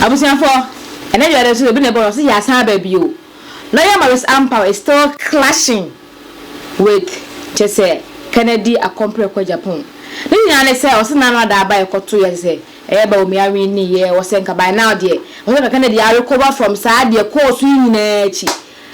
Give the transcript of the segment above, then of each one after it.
abusiafo ene you are so be nebo so ya san ba bio Lawyer Maurice Ampaw is still clashing with Chese Kennedy accompany ko Japan. Ni nyane say o se na no da ba e koto ye say e ba o mi awi ni ye o se nka by now de o se Kennedy a recover from sa de course nyina echi.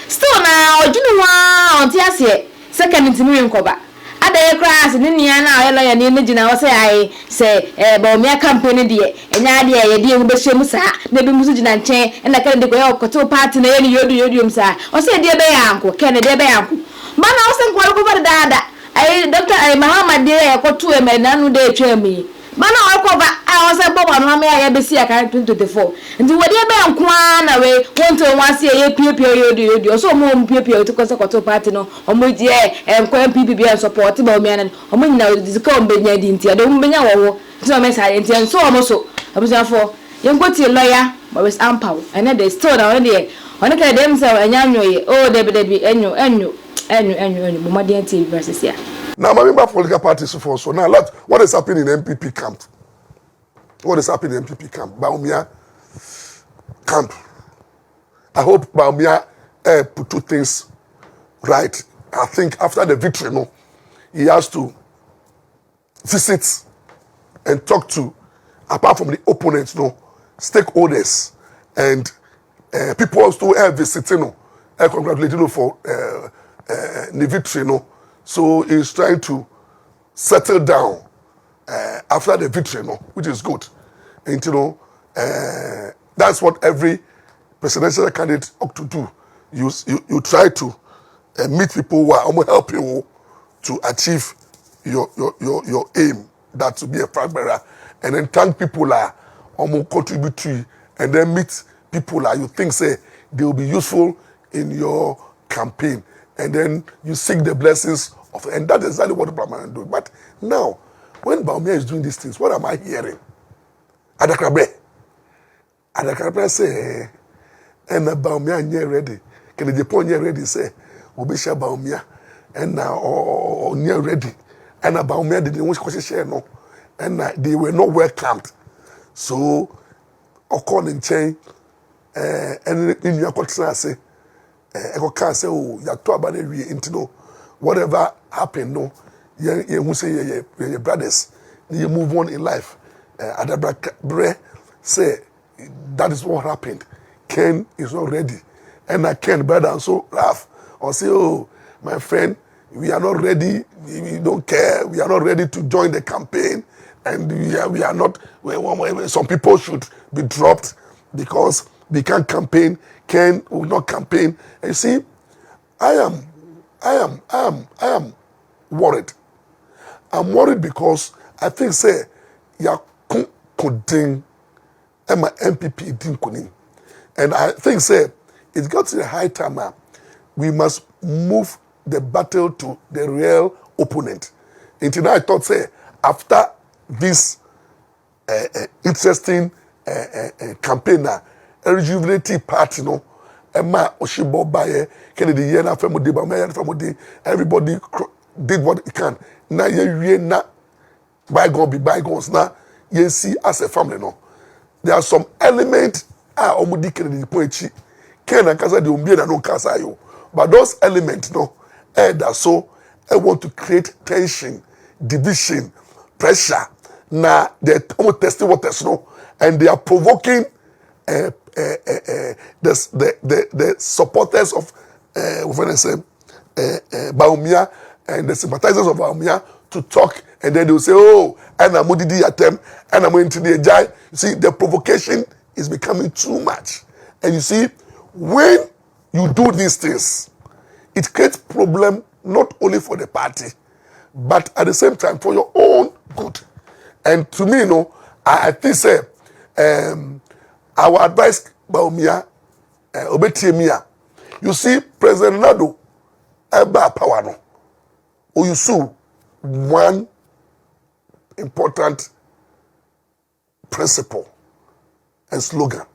Still na ojunu wa on ti ase second ntimi nkoba. Ada class ni nia na o lawyer ni gina o say ai say ba o mi campaign de enya de ye de hu be hwemu sa na bi musu gina nchen na Kennedy ko ye koto party na ye ni yodu sa o say de be yanko Kennedy de be yanko mana o se nko recover dada ai doctor ai Muhammad de ye koto e me nanu de atwami mana o recover I was a bobo no me ya be si aka 2024 nti wodi e be yanko na we wonto wase ye piepie yodu so mo piepie to koto party no o mo die enko MPP and support ba o me anan o mo nyina dizika o benya di nti ade o benya wo ti o me sa nti enso o mo so abusiafo yenko ti Lawyer Maurice Ampaw ene de still na one de one ka dem se enya nyoye o de enyu mo made anti versus here. Now, my member political parties for so now. What is happening in MPP camp? What is happening in MPP camp? Baumia camp. I hope Baumia put two things right. I think after the victory, no, he has to visit and talk to, apart from the opponents, no, stakeholders and people also visiting, no, congratulating for the victory, no. So he's trying to settle down after the victory, no, which is good. And you know, that's what every presidential candidate ought to do. You try to meet people who are help you to achieve your aim, that to be a flag bearer, and then thank people that contribute to you, and then meet people that you think say they will be useful in your campaign, and then you seek the blessings of, and that is exactly what the Brahman is doing. But now, when Baumia is doing these things, what am I hearing? Adakrabe say, and Baumia nye ready. Can the Japan nye ready say, Obisha Baumia, and now or nye ready, and Baumia didn't want to share no, and they were not welcomed. So, according chain, and in your contract say, I can't say, oh, you're talking about it, into no. Whatever happened, no, you say your brothers, you move on in life. Adabre say that is what happened. Ken is not ready, and I Ken brother and so laugh or say, oh, my friend, we are not ready. We don't care. We are not ready to join the campaign, and we are not. Some people should be dropped because they can't campaign. Ken will not campaign. And you see, I am worried. I'm worried because I think say ya couldn't Emma MPP didn't. And I think say it got to the high time now. We must move the battle to the real opponent. Until now I thought say after this interesting campaign now, a rejuvenated party, no, Emma Oshibo Baye, Kennedy Yena Famodi, Bamaya Famodi, everybody did what he can. Now you na bygone be bygones now. You see as a family, no. There are some elements Omudi Kennedy Poechi, Ken and Casa de Umbia no Casa yo. But those elements, no, that so I want to create tension, division, pressure. Now they're testing waters, no, and they are provoking the supporters of Baumia and the sympathizers of Baumia to talk, and then they will say, oh, and I'm going to attempt, and I'm going to the jai. You see, the provocation is becoming too much. And you see, when you do these things, it creates problem not only for the party, but at the same time for your own good. And to me, you know, I think say, our advice, Baumia, Obetiemia, you see, President Nado, Eba Power, no, or you saw one important principle and slogan,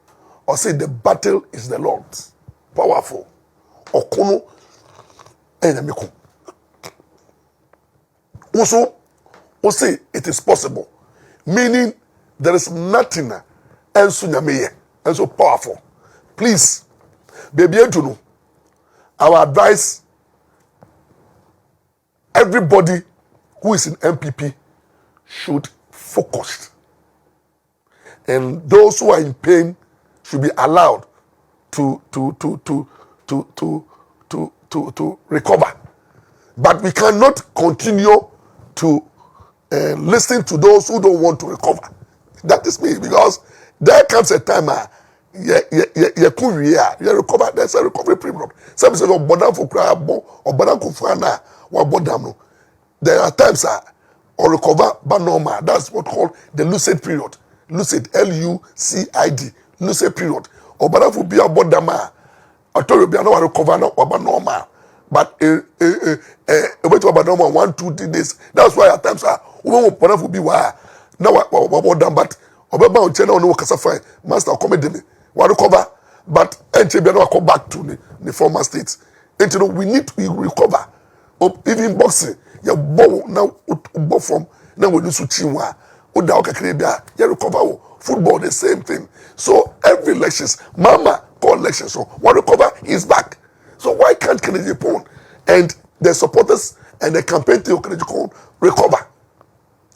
or say the battle is the Lord's, powerful, Okono, Enyamiko. Also, say it is possible, meaning there is nothing else. and so powerful. Please, baby, to know our advice. Everybody who is in MPP should focus, and those who are in pain should be allowed to recover. But we cannot continue to listen to those who don't want to recover. That is me, because there comes a time you recover. There's a recovery period. Some say for koraa or for there are times or recover but normal. That's what called the lucid period. Lucid, Lucid, lucid period. Or for be a bodama. I told you be no recover no or normal. But wait about normal 1-2 days. That's why at times will be why now what done, but Obama channel no kasafai master comedy one recover, but NTB no come back to the former states. And you know we need to recover. Even boxing, you bow now from now we do suchiwa. Oda okakrebia, you recover. Football the same thing. So every elections, mama call elections. So one recover is back. So why can't Kennedy Pond and the supporters and the campaign to Kennedy Pond recover?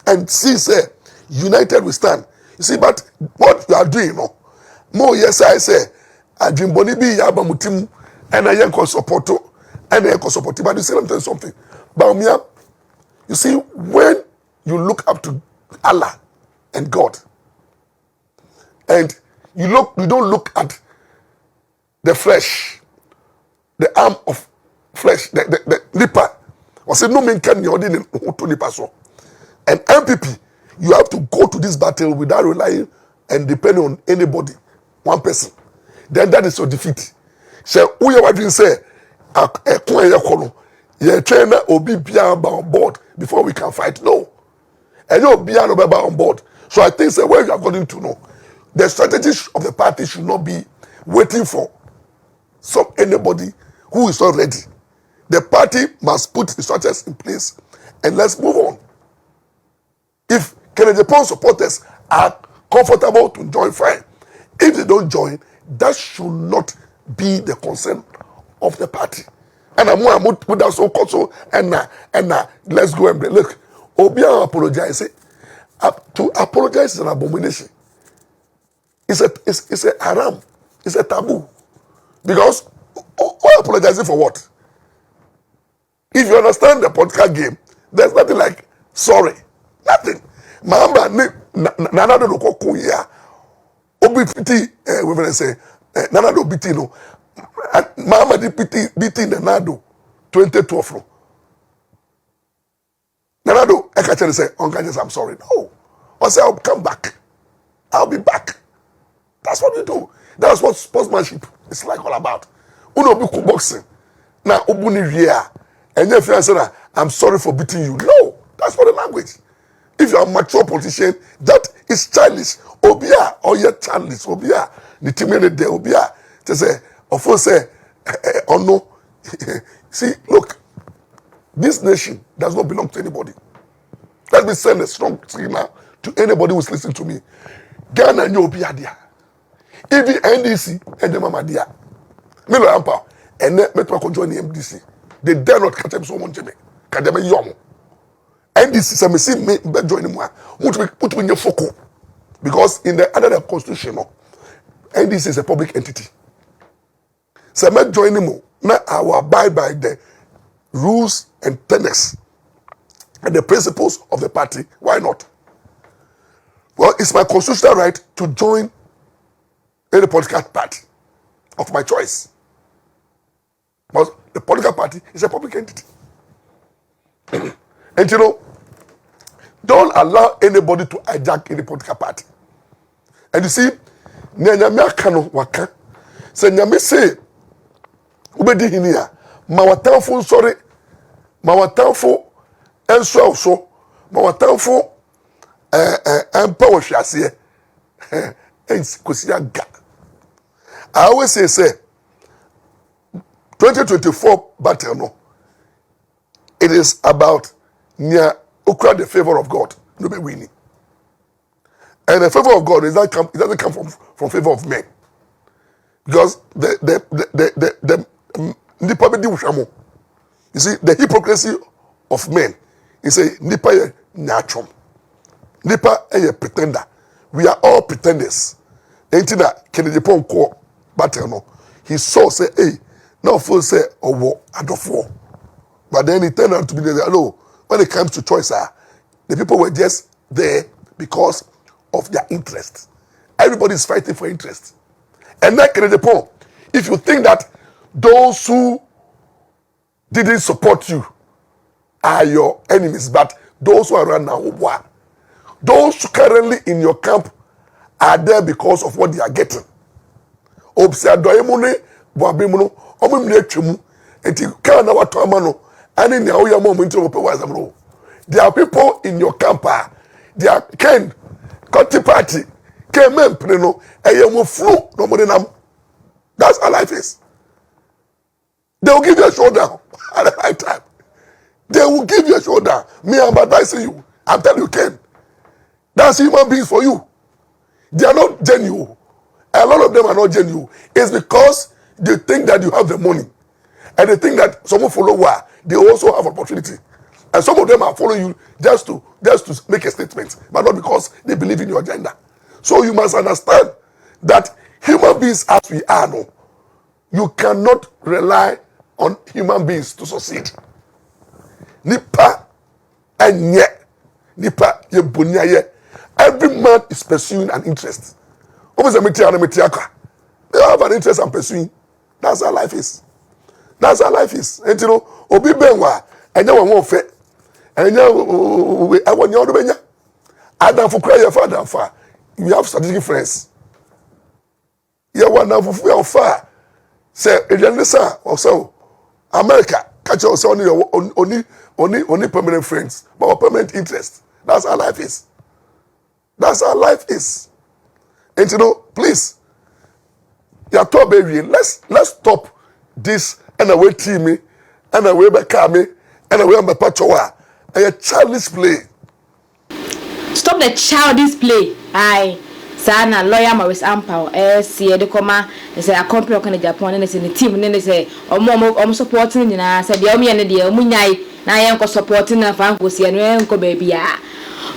And see, say, united we stand. You see, but what you are doing, no? More yes, I say, I dream Bonibi Yabamutim and I yanko support and I yanko support. But you say, I'm telling something. Baumia, you see, when you look up to Allah and God, and you don't look at the flesh, the arm of flesh, the nipper. I said, no man can you to nipper so. And MPP, you have to go to this battle without relying and depending on anybody, one person. Then that is your defeat. So, who you want to say, you trainer or be on board before we can fight? No. And you'll be on board. So I think where you are going to know, the strategy of the party should not be waiting for anybody who is not ready. The party must put the structures in place and let's move on. If Kennedy Pond supporters are comfortable to join, fine. If they don't join, that should not be the concern of the party. And I'm going to put that so and let's go and look. Obia apologize. To apologize is an abomination. It's a haram. It's a taboo. Because why apologizing for what? If you understand the political game, there's nothing like sorry. Nothing. Mama nana do ko kuya. Obi piti we will say nana do biti no. Mama di biti nana 2012 no. Nana do I can say I'm sorry. No. I say I'll come back. I'll be back. That's what we do. That's what sportsmanship is like all about. Uno be boxing. Now obuni ria. And if you say I'm sorry for beating you. No, that's not the language. If you are a mature politician, that is childish. Obia or you're childish. Obia the team de obia to say of say or no. See, look, this nation does not belong to anybody. Let me send a strong signal to anybody who's listening to me. Ghana and Obia dia. Even NDC and the Mama dia. Lawyer Ampaw and Metro join the MDC. They dare not catch them so much. Catch them young. NDC some see me join them. Put me in your focus. Because in the under the constitution, NDC is a public entity. So me join them. Now I will abide by the rules and tenets and the principles of the party. Why not? Well, it's my constitutional right to join any political party of my choice. But the political party is a public entity. And you know, don't allow anybody to hijack any political party. And you see, Nyanyame akano waka. Say Nyame say, ubedi hinia, mawatanfo sorry, mawatanfo enso so, mawatanfo empower hwase. Ensi I always say 2024 battle no. It is about near ukra the favor of God. No be winning. And the favor of God it doesn't come from favor of men. because the nipa be di wushamo. You see, the hypocrisy of men is a nipa ye nyachom. Nipa a pretender. We are all pretenders. Ain't that Kennedy Pon ko battle no. He saw say, hey, now full say or adofo. But then it turned out to be the hello. When it comes to choice, the people were just there because of their interest. Everybody is fighting for interest. And that Kennedy Pon, if you think that those who didn't support you are your enemies, but those who are around now, those currently in your camp are there because of what they are getting. Observe Boabimuno, Omum until Kana Watamano, and in the moment of there are people in your camp, they are Ken, Conti Party, Ken Mempreno, and you will flu, no more than that's how life is. They will give you a showdown at the right time. They will give you a showdown. Me, I'm advising you. I'm telling you, Ken. That's human beings for you. They are not genuine. A lot of them are not genuine. It's because they think that you have the money. And they think that someone follow where they also have opportunity. And some of them are following you just to make a statement, but not because they believe in your agenda. So you must understand that human beings as we are, no, you cannot rely on human beings to succeed. Nipa and yet, nipa ye bunya ye. Every man is pursuing an interest. They have an interest I'm pursuing. That's how life is. That's how life is. And you know, obi benwa, and you won't fit. And you I want you to be. I don't for cry your father far. You have strategic friends. You want now for far. Say, if you listen, also, America, catch us only permanent friends, but permanent interest. That's how life is. That's how life is. And you know, please, let's stop this and away team and away back me and away my patrowa and a childish play. Stop the childish play. Aye. Sana Lawyer Maurice Ampaw see the comma say a company can Japan and say the team and then say or supporting na say the omi and the munyai na yanko supporting na fan go see and yanko baby ya.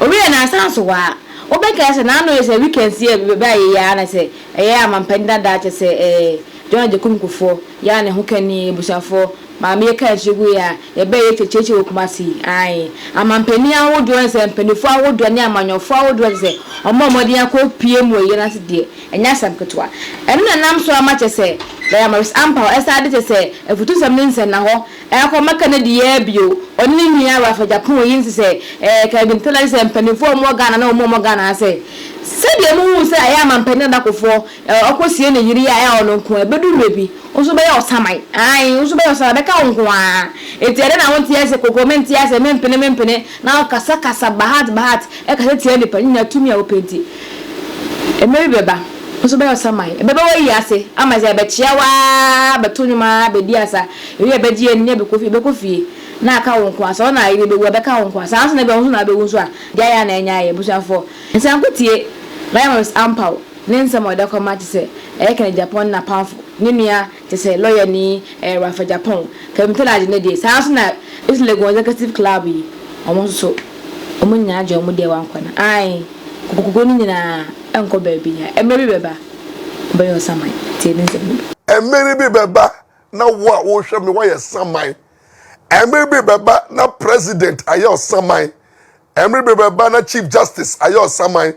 Ori na san so wa obeka say na no say we can see baby ya na say am penda that say John de Kunkufo ya ne ho kani busafo ma me ka chigu ya e be ye cheche okumasi ai amampani awodo se mpanifo awodo ne amanyofo awodo se omomodi akọ piem we na se de enya samketwa eno na nam so amache se Lawyer Maurice Ampaw esa de se efutu sam ne nsen na ho e ko maka na de ya bio oni nua wa fa Japan we yin se ka bi ntala se mpanifo mo Ghana na mo Ghana se de mu se aya amampani na kofo okosie ne yiri ya ono nko ebedu rebi onso be ya osamai ai onso be ya osamai ka onko a etiere na won tie se comment tie se mempene na kasa bahat e ka tie ne pani na tumi a openti emeri beba onso be ya osamai beba we yase ama ze be chia wa betonuma be diasa e be die ne be kofi na aka onko asa na ire be we be ka onko asa anso na be onso na be wonso a dia ya na enya ye busuafo nsan kotie Lawyer Maurice Ampaw nensa mo da komati se kan Japan na powerful ninia te se lawyer ni Rafa Japan kamtela je ne de sanso na is Lagos Executive Club yi omonso omunya aje omude wankwana ai kokoko ni nyina enko baby ya emeri beba bayo samai te nensa emeri beba na wo hwe me wo ye samai emeri beba na president ayo samai emeri beba na chief justice ayo samai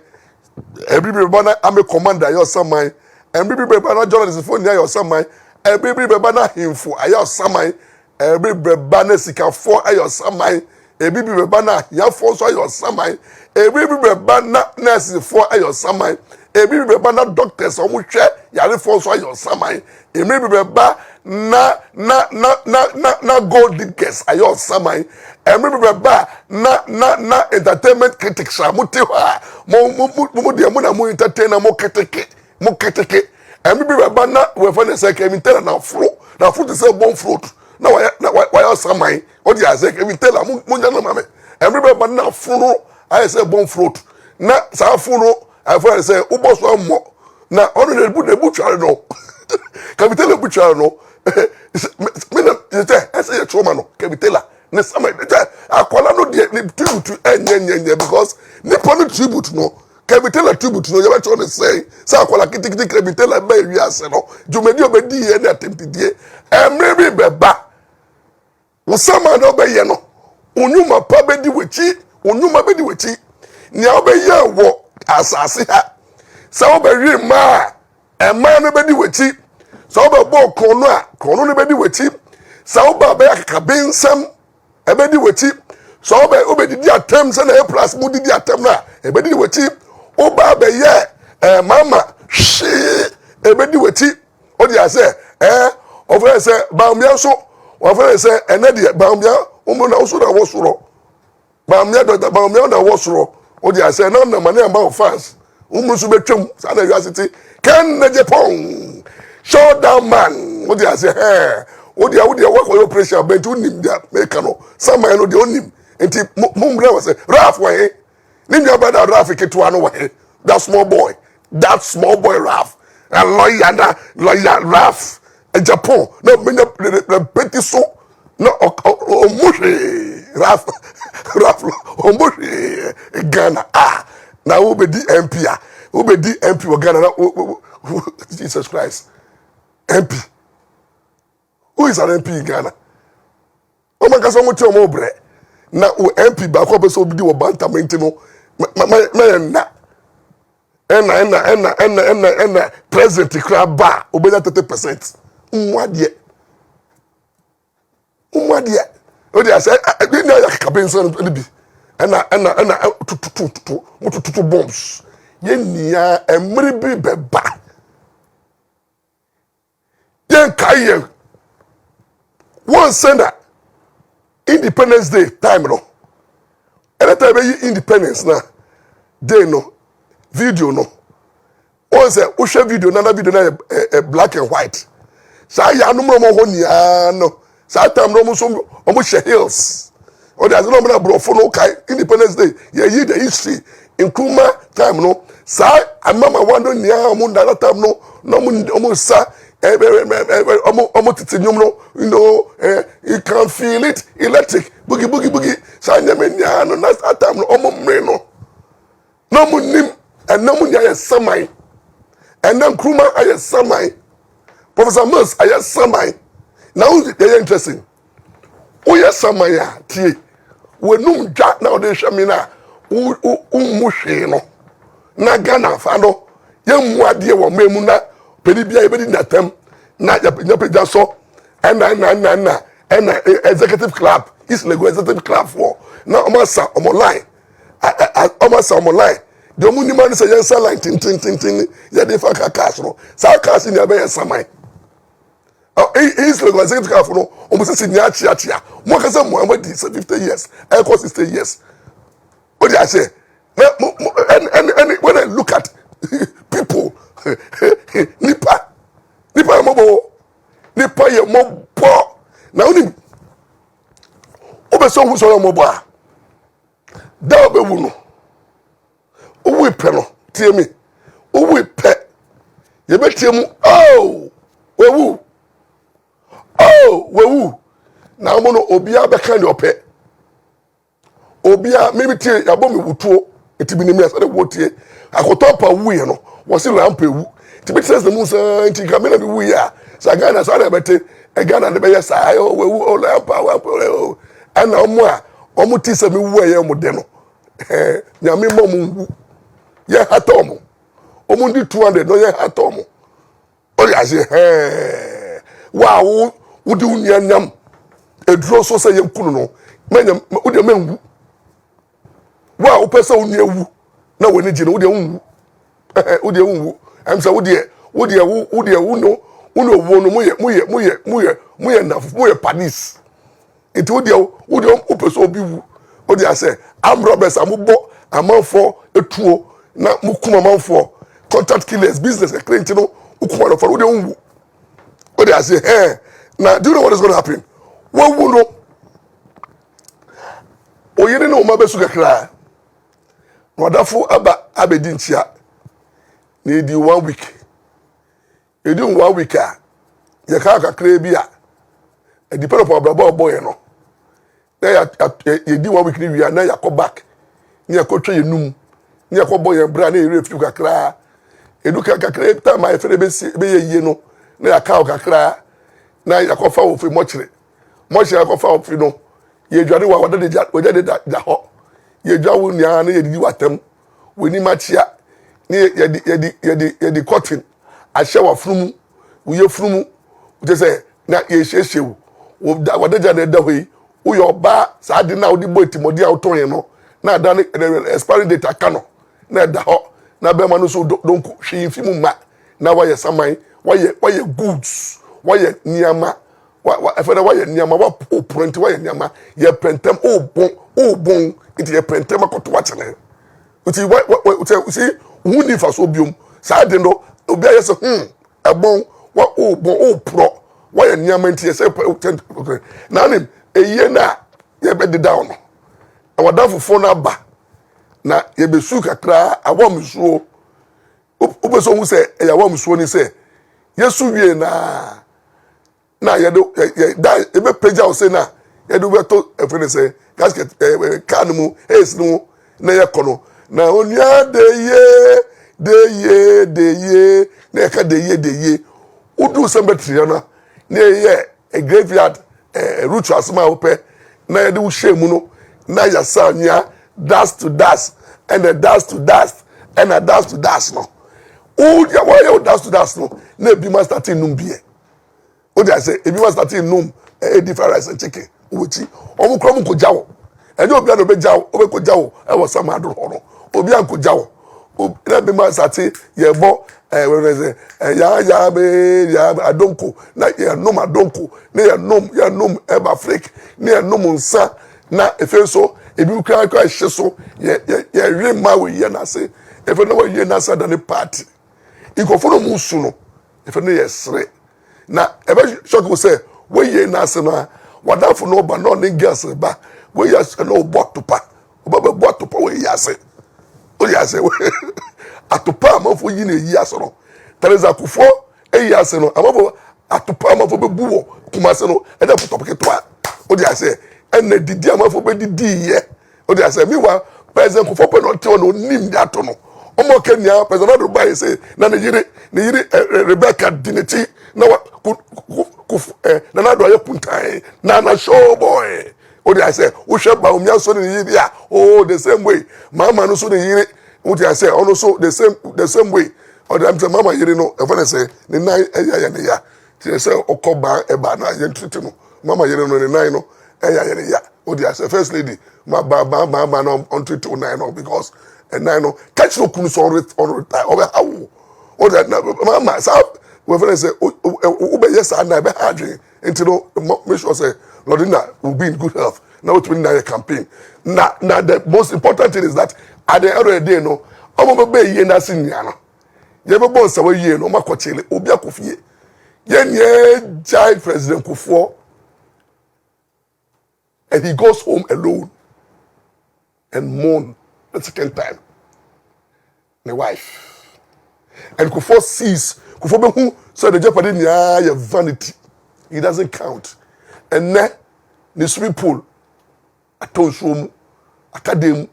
everybody na army commander ayo samai everybody na journalist for near your samai everybody na himfo ayo samai everybody na sikafo ayo samai everybody na yafo so ayo samai everybody na nurse for ayo samai everybody na doctors o mu hwe yare for so ayo samai everybody na gold diggers ayo samai everybody na entertainment critics amuti ha mo de mo na mo entertainer mo keteke everybody na we for the say Kevin tell na fruit is a bon fruit na why samai o di say Kevin tell mo nyana mame everybody na fruit I say bon fruit na sa fruit I for say ubo so mo na onu de bu tware no Kabitela butcher no. Me say say trauma no. Kabitela. Ne sama akwala no de tribute enyenyenye because nipa no tribute no. Kabitela tribute no. You be trying to say akwala kitikiti kabitela be wiase no. Jumedi obedi ye na tempidie. Maybe beba. Wo sama no be ye no. Onyuma pa bedi wechi. Onyuma bedi wechi. Nia obeye wo asase ha. Sa obere ma ema no bedi wechi. Sa obebo krono a krono no bedi wechi. Sa oba be akakabensam ebedi wechi. Sa obedi di atem se na e plus mu di atem na ebedi wechi. Oba be ye mama shi ebedi wechi. Odi ase over say baumia so over say enedi baumia umu na usura wosuro. Baumia na wosuro. Odi ase na na mane amba fans umu su betwem sa na university ken na Japan show down man odi ase odi work for your pressure but unim dia make no sama no de onim enti mumbra was Raf wa he ninja brother Raf ketua no wa he that small boy Raf and lawyer Raf in Japan no menya petit so no omushi Raf omushi Ghana na obedi MP wa Ghana na Jesus Christ MP who is an MP in Ghana o man ka so mo ti o mo bre na o MP ba ko be so obedi wo bantamenti no na ena president kra ba obeda 30% umwade o dey say na ya kabenso no bi ena tutu bombs ye nia emre bi beba yen kaye one sender Independence Day time no any time be independence na day no video no one say o share video na video na black and white sa ya no mo ho nia no sa time no mo so o share hills o dey no na bro for no kai Independence Day ye the history in Kuma time no sa amama wando nia mo that time no mo sa you know you can feel it electric boogie sa nyamenya no na that time no mre no mo nim and no mo nya samai and then Kruma aye samai Professor Mills aye samai now they interesting o ye samai a tie wenum dwa na o de hwame na mu hwe no na Ghana fa no ye mu ade wo memu na pelibia ye bedi natam na ya so na executive club is lego executive club for na omasa online the money man say yensa line tin ya dey fa cash no sa cash ni abe yensamai is lego executive club no omo say ni achia mo ka say Muhammad 50 years I cost 60 years what do I say and when I look at people nipa ye mobo na oni obeso hu so mobo a da obewu no owu pe no tie mi owu pe ye betie mu wewu na mo no obia be kan de ope obia me tie ya bo me wutuo etibi ni mi asa de wotie akotopa wu ye no wo se lampa ewu tibi says the musa nti kamera bi wu ya sa Ghana sa na bete Ghana de be ya sa wewu o lampa wa ana omo ti se mi wu ye mo de no nyame mo mu ye hatomo omo ndi 200 no ye hatomo o ya se wa wo di unyam eduro so se ye kunu no manyam wo de manwu wa wo pese wo nyewu na woni gine wo de unwu wo de unwu am say wo de uno wo no moye nafu moye panis enti wo de wo pese obi wu wo de say am robbers amubo amanfo etuo na mukuma amanfo contact killers business client no ukuma no for wo de unwu wo de say now do you know what is going to happen wo wu no oyere no ma besu kakra wadafo abedi ntia na edi 1 week edi 1 week a ye ka kakra bi a e depend upon brabo boy no na ye di 1 week ni wi na ya ko back ni akotwe yenum ni akobo ye bra na ere fiu kakra edu kakra ta ma efere be ye no na ya ka kakra na ya ko fa ofi mochire ko fa ofi no ye dware wa wada de da ho ye dwa wo nia na ye di watam woni machia ni ye di cotton ahye wa funumu wo ye funumu wo say na ye hyehyewu wo wada de da hoyi wo yo ba sa de na wo di boy timodi a wo ton ye no na da expiring date aka no na da ho na be ma no so donku hwe fi mu ma na wa ye saman wa ye goods wa ye niama wa efere wa ye niama wa print wa ye niama ye printem o bon it ye printem akoto wa chene uti wa see hu ni fa so biom sa de no obi aye so ebon wa o bon o pro wa ye niama nti ye se na nim eye na ye be de down no awadafo na ba na ye be su kakra awamsuo obeso hu se e awamsuo ni se yesu wie na ye do da e be pagya o se na ye do beto efere se gasket kan mu es no na ye kono na onua de ye na ka de ye udu cemetery na ye a graveyard rituals ma ope na ye do shemu no na ya sa nya dust to dust and the dust to dust and a dust to dust no o ya wa ya dust to dust no na bi ma starting num bie o dey say e bi ma starting num different rice and chicken wuchi o mu kro mu ko jawo e dey obi an obe jawo obe ko jawo e wo sama do ho no obi an ko jawo o na bi ma starting ye bo we say ya adonko na ye num adonko na ye num eba freak na ye num nsa na efenso ebi ukra kwa hye so ye wi ma we ye na se efe no we ye na sa da ne party ikofo no musu no efe no ye sre na ebe shock we say we ye na se na wadafo no ba no ne gas ba we ye no botopa oba botopa we ye ase o ye ase atopa amafo yi na yi ase no teresa kufo e yi ase no amafo atopa amafo be buwo kuma se no e da botopa ketwa o ye ase ene didi amafo be didi ye o dey say me wa president ko fope no te no nim that no omo kenya president do buy say na ne yiri Rebecca dineti na wa na do ye puntai na show boy o dey say wo hwe ba omia so ne yiri a oh the same way mama no so ne yiri o dey say ono so the same way o dey say mama yiri no e fa say ne nai eya ne ya ti say okoba e ba na ye ntiti no mama yiri no ne nai no eya ne ya o dey say first lady ma no on 29 no because and no catch no kunu so on retire over how o that mama sa we for say o be yes and be hard into no make sure say Lordina will be in good health now to win that campaign na the most important thing is that at the end of the day no omo be ye na sinia no ye be bon sa we ye no makochele obi akofie ye nye jai president Kufuor and he goes home alone and mourn the second time. The wife. And Kufuor sees, Kufuor be who so the jeopardy niya vanity. He doesn't count. And then the swimming pool, aton swim, academy,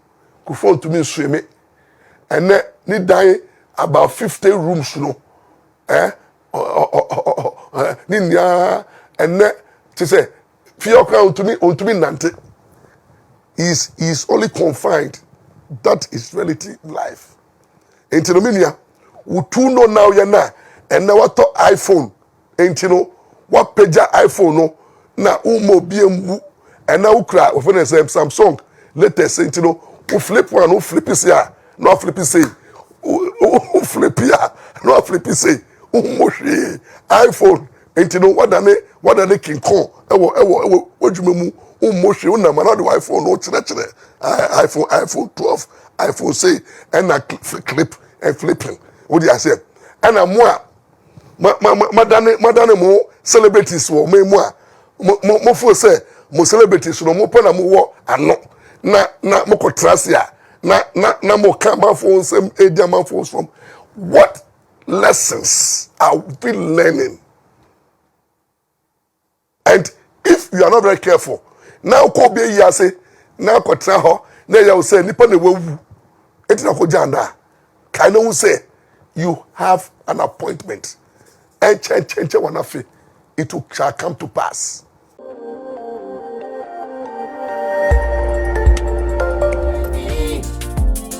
Kufuor to me swimming. And then ni die about 50 rooms, you know. Ni niya and then to say, fear crowd to me nante. Is only confined. That is relative life. Entinominia, we two know now yana, and now what iPhone, entino, what pager iPhone no, na umo BMU, and now cry of an Samsung, latest entino, who flip one, who flip is ya, no flip is say, who flip ya, no flip is say, umoshi, iPhone, entino, what are they king con, what you mean? Moshi una manado iPhone no chere iPhone 12 iPhone say and na clip and flipping what do I say and moi madane mo celebrities wo me mo fo say mo celebrities no mo pa na mo wo ano na mo ko trasia na mo kan ma fo sem edia ma fo from what lessons are we learning you are not very careful, now ko be yi ase, now ko tra ho, na ya wo say nipa na wawu. Eti na ko janda. Kind of say you have an appointment. And change wanafe. It shall come to pass.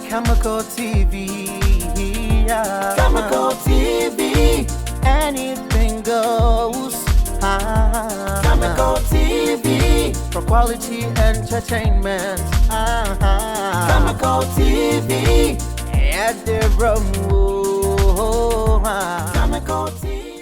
Chemical TV, yeah. Chemical TV, anything goes. Chemical TV, for quality entertainment. Chemical TV, at the room. Chemical TV.